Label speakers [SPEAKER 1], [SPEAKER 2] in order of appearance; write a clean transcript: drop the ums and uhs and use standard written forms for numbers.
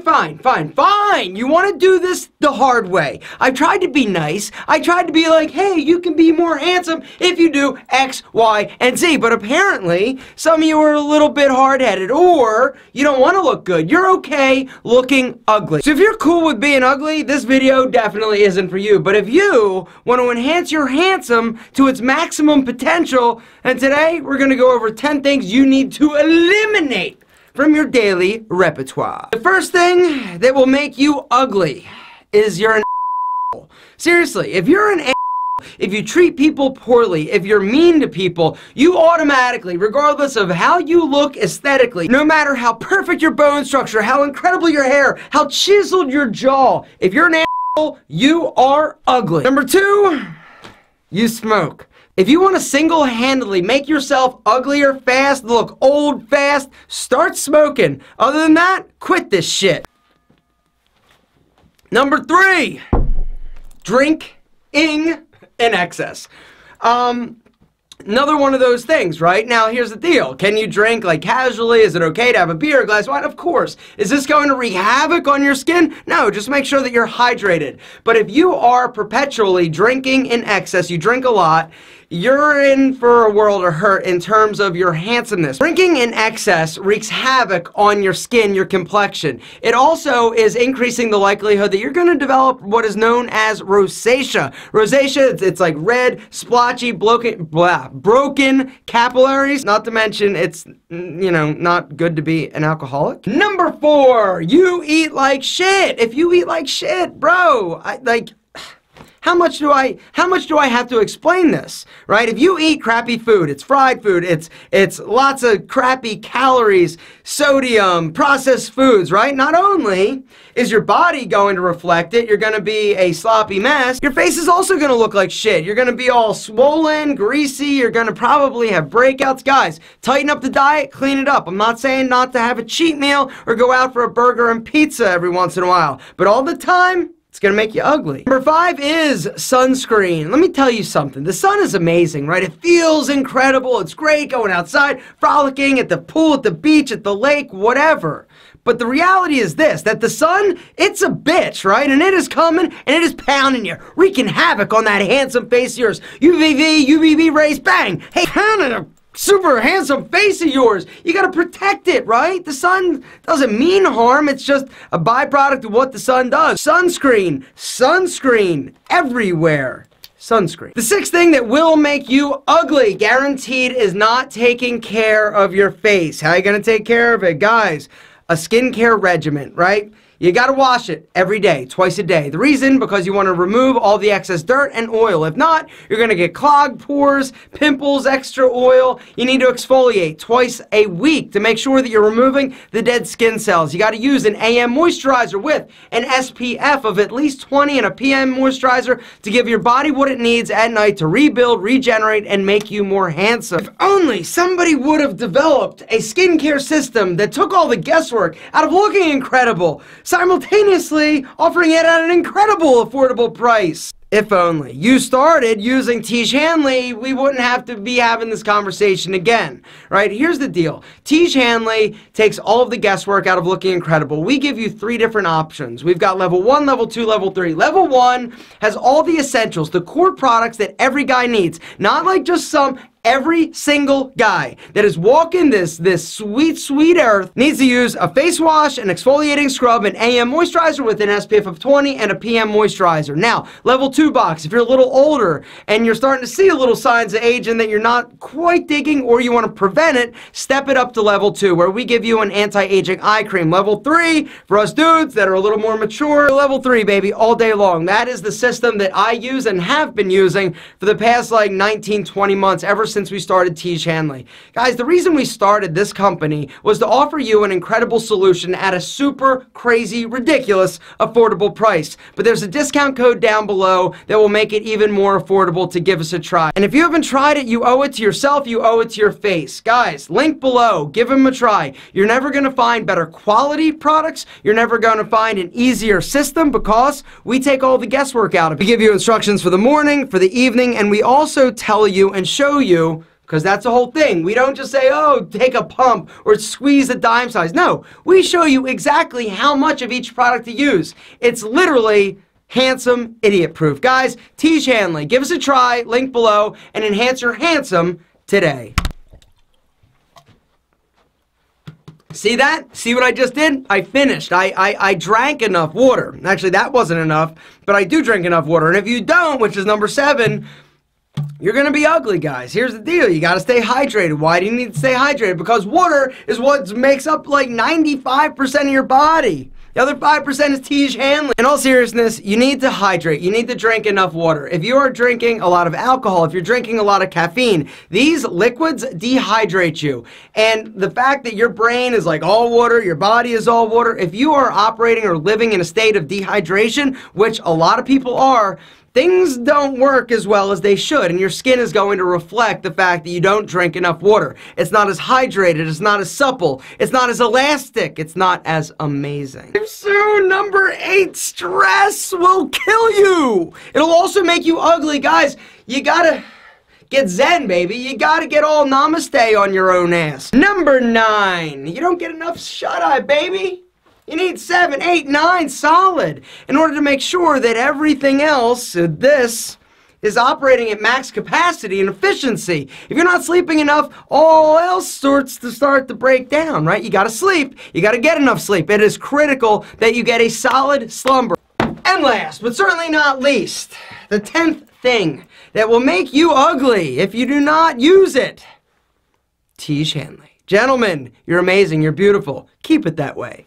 [SPEAKER 1] fine. You want to do this the hard way. I tried to be nice. I tried to be like, hey, you can be more handsome if you do X, Y, and Z. But apparently, some of you are a little bit hard-headed, or you don't want to look good. You're okay looking ugly. So if you're cool with being ugly, this video definitely isn't for you. But if you want to enhance your handsome to its maximum potential, and today we're going to go over 10 things you need to eliminate from your daily repertoire. The first thing that will make you ugly is you're an asshole. Seriously, if you're an asshole, if you treat people poorly, if you're mean to people, you automatically, regardless of how you look aesthetically, no matter how perfect your bone structure, how incredible your hair, how chiseled your jaw, if you're an asshole, you are ugly. Number 2, you smoke. If you want to single-handedly make yourself uglier fast, look old fast, start smoking. Other than that, quit this shit. Number 3, drinking in excess. Another one of those things, right? Now, here's the deal. Can you drink, like, casually? Is it okay to have a beer, a glass of wine? Of course. Is this going to wreak havoc on your skin? No, just make sure that you're hydrated. But if you are perpetually drinking in excess, you drink a lot, you're in for a world of hurt in terms of your handsomeness. Drinking in excess wreaks havoc on your skin, your complexion. It also is increasing the likelihood that you're going to develop what is known as rosacea. Rosacea, it's like red, splotchy, broken capillaries. Not to mention, it's, you know, not good to be an alcoholic. Number 4, you eat like shit. If you eat like shit, bro, how much do I have to explain this, right? If you eat crappy food, it's fried food, it's lots of crappy calories, sodium, processed foods, right? Not only is your body going to reflect it, you're going to be a sloppy mess, your face is also going to look like shit. You're going to be all swollen, greasy, you're going to probably have breakouts. Guys, tighten up the diet, clean it up. I'm not saying not to have a cheat meal or go out for a burger and pizza every once in a while, but all the time, it's gonna make you ugly. Number 5 is sunscreen. Let me tell you something. The sun is amazing, right? It feels incredible. It's great going outside, frolicking at the pool, at the beach, at the lake, whatever. But the reality is this, that the sun, it's a bitch, right? And it is coming, and it is pounding you, wreaking havoc on that handsome face of yours. UVB rays, bang! Hey, pounding a super handsome face of yours. You gotta protect it, right? The sun doesn't mean harm. It's just a byproduct of what the sun does. Sunscreen everywhere. Sunscreen. The 6th thing that will make you ugly, guaranteed, is not taking care of your face. How are you gonna take care of it? Guys, a skincare regimen, right? You gotta wash it every day, twice a day. The reason, because you want to remove all the excess dirt and oil. If not, you're gonna get clogged pores, pimples, extra oil. You need to exfoliate twice a week to make sure that you're removing the dead skin cells. You gotta use an AM moisturizer with an SPF of at least 20 and a PM moisturizer to give your body what it needs at night to rebuild, regenerate, and make you more handsome. If only somebody would have developed a skincare system that took all the guesswork out of looking incredible, simultaneously offering it at an incredible affordable price. If only you started using Tiege Hanley, we wouldn't have to be having this conversation again, right? Here's the deal. Tiege Hanley takes all of the guesswork out of looking incredible. We give you 3 different options. We've got level 1, level 2, level 3. Level 1 has all the essentials, the core products that every guy needs, not like just some. Every single guy that is walking this sweet, sweet earth needs to use a face wash, an exfoliating scrub, an AM moisturizer with an SPF of 20, and a PM moisturizer. Now, level 2 box, if you're a little older and you're starting to see a little signs of aging that you're not quite digging or you want to prevent it, step it up to level 2, where we give you an anti-aging eye cream. Level 3, for us dudes that are a little more mature, level 3, baby, all day long. That is the system that I use and have been using for the past, like, 19, 20 months, ever since we started Tiege Hanley. Guys, the reason we started this company was to offer you an incredible solution at a super crazy, ridiculous, affordable price. But there's a discount code down below that will make it even more affordable to give us a try. And if you haven't tried it, you owe it to yourself, you owe it to your face. Guys, link below, give them a try. You're never gonna find better quality products, you're never gonna find an easier system, because we take all the guesswork out of it. We give you instructions for the morning, for the evening, and we also tell you and show you Because that's the whole thing. We don't just say, oh, take a pump or squeeze a dime size. No, we show you exactly how much of each product to use. It's literally handsome, idiot-proof. Guys, Tiege Hanley, give us a try, link below, and enhance your handsome today. See that? See what I just did? I finished. I drank enough water. Actually, that wasn't enough, but I do drink enough water. And if you don't, which is number 7, you're going to be ugly, guys. Here's the deal. You got to stay hydrated. Why do you need to stay hydrated? Because water is what makes up like 95% of your body. The other 5% is Tiege Hanley. In all seriousness, you need to hydrate. You need to drink enough water. If you are drinking a lot of alcohol, if you're drinking a lot of caffeine, these liquids dehydrate you. And the fact that your brain is like all water, your body is all water, if you are operating or living in a state of dehydration, which a lot of people are, things don't work as well as they should, and your skin is going to reflect the fact that you don't drink enough water. It's not as hydrated, it's not as supple, it's not as elastic, it's not as amazing. So, number 8, stress will kill you. It'll also make you ugly. Guys, you gotta get zen, baby. You gotta get all namaste on your own ass. Number 9, you don't get enough shut-eye, baby. You need 7, 8, 9 solid in order to make sure that everything else, this, is operating at max capacity and efficiency. If you're not sleeping enough, all else starts to break down, right? You gotta sleep. You gotta get enough sleep. It is critical that you get a solid slumber. And last, but certainly not least, the 10th thing that will make you ugly if you do not use it. Tiege Hanley. Gentlemen, you're amazing. You're beautiful. Keep it that way.